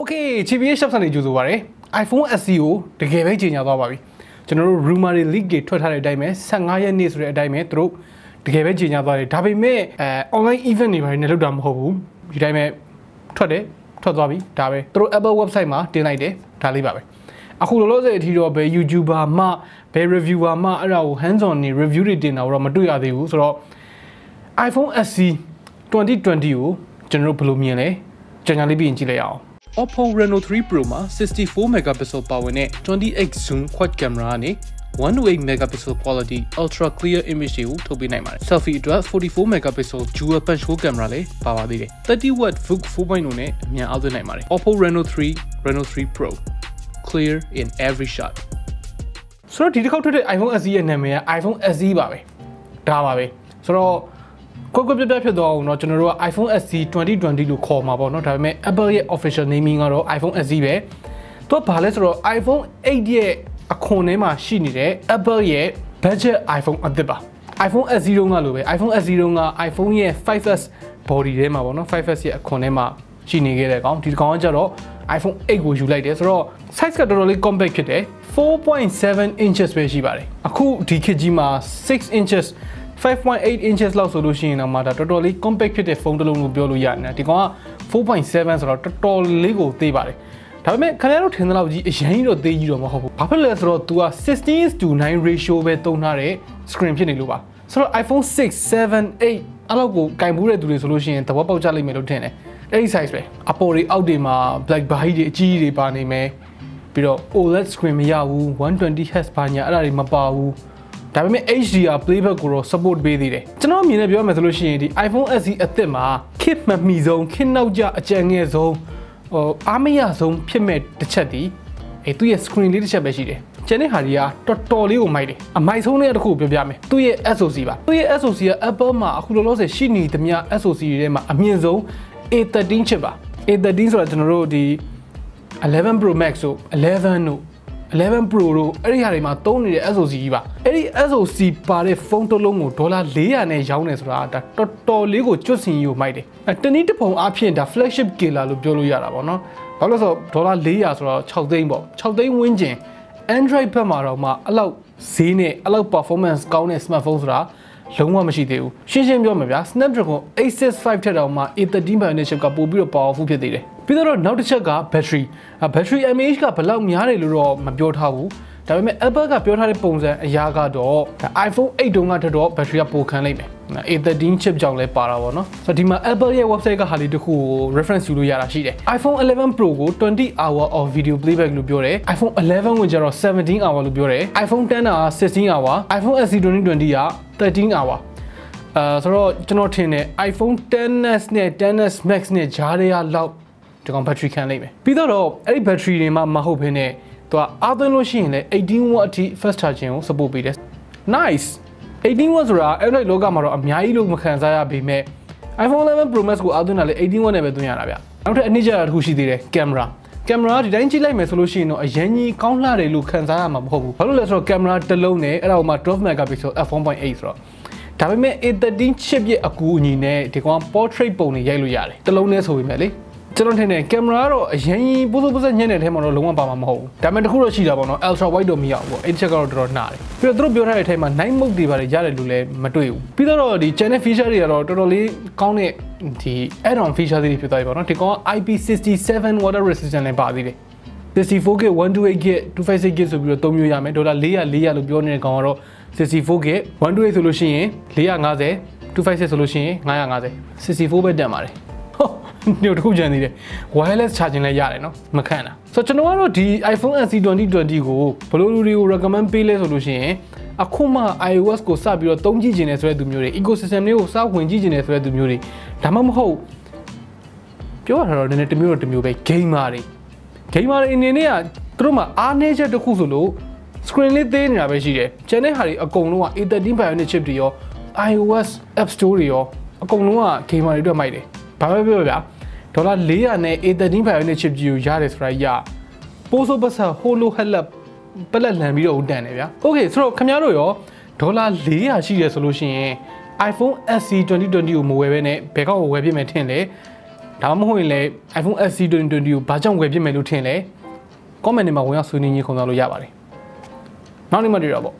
Okay, GPA shop နေကြိုဆိုပါရယ် iPhone SE ကိုတကယ်ပဲကြီးညာသွားပါပြီကျွန်တော်တို့ rumor တွေ leak တွေထွက်ထားတဲ့အတိုင်းပဲ15ရက်နေ့ဆိုတဲ့အတိုင်းပဲသူတို့တကယ်ပဲကြီးညာသွားတယ်ဒါပေမဲ့ online event တွေဘာတွေနဲ့လုပ်တာမဟုတ်ဘူးဒီတိုင်းပဲထွက်သွားပြီဒါပဲသူတို့ Apple website မှာတင်လိုက်တယ်ဒါလေးပါပဲအခုလောလောဆယ်အထိတော့ဘယ် YouTuber မှဘယ် reviewer မှအဲ့ဒါကို hands on နေ review တွေတင်တာတော့မတွေ့ရသေးဘူးဆိုတော့ iPhone SE 2020ကိုကျွန်တော်တို့ဘယ်လိုမြင်လဲကြံကြလေးပြီးရင်ကြည့်လိုက်အောင်Oppo Reno 3 Pro မှာ 64 megapixel ပါဝင်တဲ့ 28 zoom quad camera နဲ့ 108 megapixel quality ultra clear image တွေကိုထုတ်ပေးနိုင်ပါတယ်။ Selfie အတွက် 44 megapixel dual punch hole camera လည်းပါပါသေးတယ်။ 30 watt VOOC 4.0 နဲ့အမြန်အောက်သွင်းနိုင်ပါတယ်။ Oppo Reno 3 Pro clear in every shot ဆိုတော့ဒီတစ်ခေါက်ထွက်တဲ့ iPhone SE ရဲ့နာမည်က iPhone SE ပါပဲ။ဒါပါပဲ။ဆိုတော့ကွက်ပြဖြစ်သွားအောင်เนาะကျွန်တော်တို့က iPhone SE 2020လို့ခေါ်မှာပေါ့เนาะဒါပေမဲ့ Apple ရဲ့ official naming ကတော့ iPhone SE ပဲသူကဘာလဲဆိုတော့ iPhone 8ရဲ့အခွန်ထဲမှာရှိနေတဲ့ Apple ရဲ့ budget iPhone အသစ်ပါ iPhone SE တုန်းကလိုပဲ iPhone SE တုန်းက iPhone ရဲ့ 5S body ထဲမှာပေါ့เนาะ 5S ရဲ့အခွန်ထဲမှာရှိနေခဲ့တဲ့ကောင်ဒီကောင်ကကြတော့ iPhone 8ကိုယူလိုက်တယ်ဆိုတော့ size ကတော်တော်လေး compact ဖြစ်တယ် 4.7 inches ပဲရှိပါတယ်အခုဒီခေတ်ကြီးမှာ6 inches 5.8 inches လောက်ဆိုလို့ရှိရင်တော့မှဒါတော်တော်လေး compact ဖြစ်တဲ့ဖုန်းတစ်လုံးလို့ပြောလို့ရတယ်ဒီကောင်က 4.7 ဆိုတော့တော်တော်လေးကိုသေးပါတယ်ဒါပေမဲ့ခင်ဗျားတို့ထင်သလောက်ကြီးအရင်ကြီးတော့သေးကြီးတော့မဟုတ်ဘူးဘာဖြစ်လဲဆိုတော့ तू က 16:9 ratio ပဲသုံးထားတဲ့ screen ဖြစ်နေလို့ပါဆိုတော့ iPhone 6, 7, 8အဲ့လောက်ကိုကင်ဘူးတဲ့သူတွေဆိုလို့ရှိရင်သဘောပေါက်ကြလိမ့်မယ်လို့ထင်တယ်အဲ့ဒီ size ပဲအပေါ်တွေအောက်တွေမှာ black body တွေအကြီးကြီးတွေပါနေမယ်ပြီးတော့ OLED screen မရဘူး 120Hz ဘာညာအဲ့ဒါတွေမပါဘူးဒါပေမဲ့ HDR playback ကိုတော့ support ပေးသေးတယ်ကျွန်တော်အမြင်နဲ့ပြောရမယ်ဆိုလို့ရှိရင်ဒီ iPhone SE အသစ်မှာခစ်မမီဆုံးခစ်နောက်ကျအကြံငယ်ဆုံးအားမရဆုံးဖြစ်မဲ့တစ်ချက်ဒီသူ့ရဲ့ screen လေးတစ်ချက်ပဲရှိတယ်ကျန်တဲ့ဟာတွေကတော်တော်လေးကိုမိုက်တယ်အမိုက်ဆုံးတဲ့တစ်ခုပြောပြမယ်သူ့ရဲ့ SoC ပါသူ့ရဲ့ SoC က Apple မှာအခုလောလောဆယ်ရှိနေသမျှ SoC တွေထဲမှာအမြင့်ဆုံး A13 chip ပါ A13 ဆိုတာကျွန်တော်တို့ဒီ11 Pro Max တို့11တို့11 Pro တို့အဲ့ဒီဟာတွေမှာသုံးနေတဲ့ SoC ကြီးပါအဲ့ဒီ SoC ပါတဲ့ဖုန်းတစ်လုံးကိုဒေါ်လာ400နဲ့ရောင်းနေဆိုတာဒါတော်တော်လေးကိုကျွတ်စင်ကြီးကိုမိုက်တယ်တနည်းတစ်ပုံအဖြစ်ဒါ flagship killer လို့ပြောလို့ရတာပေါ့နော်ဘာလို့လဲဆိုတော့ဒေါ်လာ400ဆိုတော့6သိန်းပေါ့6သိန်းဝန်းကျင် Android ဘက်မှာတော့မှအဲ့လောက်ဈေးနဲ့အဲ့လောက် performance ကောင်းတဲ့ smartphone ဆိုတာလုံးဝမရှိသေးဘူးရှင်းပြောမှာဗျာ Snapdragon 865ထက်တောင်မှ A13 Bionic chip ကပို့ပြီးတော့ powerful ဖြစ်သေးတယ်ပြီးတော့နောက်တစ်ချက်က battery mAh ကဘယ်လောက်များတယ်လို့တော့မပြောထားဘူးဒါပေမဲ့ Apple ကပြောထားတဲ့ပုံစံအရာကတော့ iPhone 8တုန်းကထက်တော့ battery ကပိုခံလိုက်မယ် A13 chip ကြောင့်လည်းပါတာပေါ့နော်ဆိုတော့ဒီမှာ Apple ရဲ့ website ကဟာလေးတစ်ခုကို reference ယူလို့ရတာရှိတယ် iPhone 11 Pro ကို20 hour of video playback လို့ပြောတယ် iPhone 11ကိုကျတော့17 hour လို့ပြောတယ် iPhone 10က16 hour iPhone SE 2020က13 hourဆိုတော့ကျွန်တော်ထင်တယ် iPhone 10s နဲ့ 10s Max နဲ့ဂျားတွေကလောက်ဒီကောင် battery ခံလိုက်မယ်ပြီးတော့အဲ့ဒီ battery တွေမှာမဟုတ်ဘဲနဲ့သူကအားသွင်းလို့ရှိရင်လည်း18 watt အထိ fast charging ကို support ပေးတယ် nice 18 watt ဆိုတာ Android လောကမှာတော့အများကြီးလို့မခံစားရပေမဲ့ iPhone 11 Pro Max ကိုအားသွင်းတာလည်း18 watt နဲ့ပဲသွင်းရတာဗျနောက်ထပ်အနည်းကျတစ်ခုရှိသေးတယ် camera ဒီတိုင်းကြည့်လိုက်မယ်ဆိုလို့ရှိရင်တော့အရင်ကြီးကောင်းလှတယ်လို့ခံစားရမှာမဟုတ်ဘူးဘာလို့လဲဆိုတော့ camera တစ်လုံးနဲ့အဲ့ဒါကိုမှ12 megapixel f1.8 ဆိုတော့ဒါပေမဲ့ A13 chip ရဲ့အကူအညီနဲ့ဒီကောင် portrait ပုံတွေရိုက်လို့ရတယ်တစ်လုံးနဲ့ဆိုပေမဲ့လေကျွန်တော်ထင်တယ်ကင်မရာကတော့အရင်ကြီးပိုးစိုးညံ့တဲ့ထဲမှာတော့လုံးဝပါမှာမဟုတ်ဘူးဒါပေမဲ့တခုတော့ရှိတာပေါ့နော် ultra wide တော့မရဘူးပေါ့အဲ့ဒီချက်ကတော့တော်တော်နှားတယ်ပြီးတော့သူတို့ပြောထားတဲ့အထဲမှာ night mode တွေပါတယ်ရတယ်လို့လည်းမတွေ့ဘူးပြီးတော့ဒီ channel feature တွေကတော့တော်တော်လေးကောင်းတဲ့ဒီ add on feature တွေဖြစ်သွားပြီပေါ့နော်ဒီကောင်က IP67 water resistant လည်းပါသေးတယ် 64GB 128GB 256GB ဆိုပြီးတော့သုံးမျိုးရမယ်ဒေါ်လာ400လို့ပြောနေတဲ့ကောင်ကတော့ 64GB 128ဆိုလို့ရှိရင်450 256ဆိုလို့ရှိရင်550 64ပဲတက်ပါတယ်ညို့တစ်ခုကြံနေတယ် wireless charging လည်းရတယ်နော်မခံတာဆိုတော့ကျွန်တော်ကတော့ဒီ iPhone SE 2020ကိုဘယ်လိုလူတွေကို recommend ပေးလဲဆိုလို့ရှိရင်အခုမှ iOS ကိုစပြီးတော့သုံးကြည့်ခြင်းနဲ့ဆိုတဲ့သူမျိုးတွေ ecosystem လေးကိုစဝင်ကြည့်ခြင်းနဲ့ဆိုတဲ့သူမျိုးတွေဒါမှမဟုတ်ပြောရတာတော့နည်းနည်းတစ်မျိုးပဲ gamer တွေအနေနဲ့ကသူတို့မှာအားနည်းချက်တစ်ခုဆိုလို့ screen လေးသေးနေတာပဲရှိတယ်ကျန်တဲ့ဟာတွေအကုန်လုံးက A13 Bionic chip တွေရော iOS App Store တွေရောအကုန်လုံးက gamer တွေအတွက်မိုက်တယ်ဘာပဲပြောဗျာဒေါ်လာ400နဲ့ A13 Bionic chip ကြီးကိုရတယ်ဆိုတာကြီးကပိုးစိုးပတ်ဆက်ဟိုလိုဟက်လက်ပလက်လန်ပြီးတော့တန်တယ်ဗျာ Okay ဆိုတော့ခင်ဗျားတို့ရောဒေါ်လာ400ရှိရဆိုလို့ရှိရင် iPhone SE 2020ကိုမဝယ်ဘဲနဲ့ဘယ်ကောက်ကိုဝယ်ပြမယ်ထင်လဲ ဒါမှမဟုတ်ရင်လည်း iPhone SE 2020ကိုဘာကြောင့်ဝယ်ပြစ်မယ်လို့ထင်လဲ comment တွေမှာဝင်ရောက်ဆွေးနွေးညှိခုံသွားလို့ရပါတယ်နောက်နေ့မှတွေ့တော့ပေါ့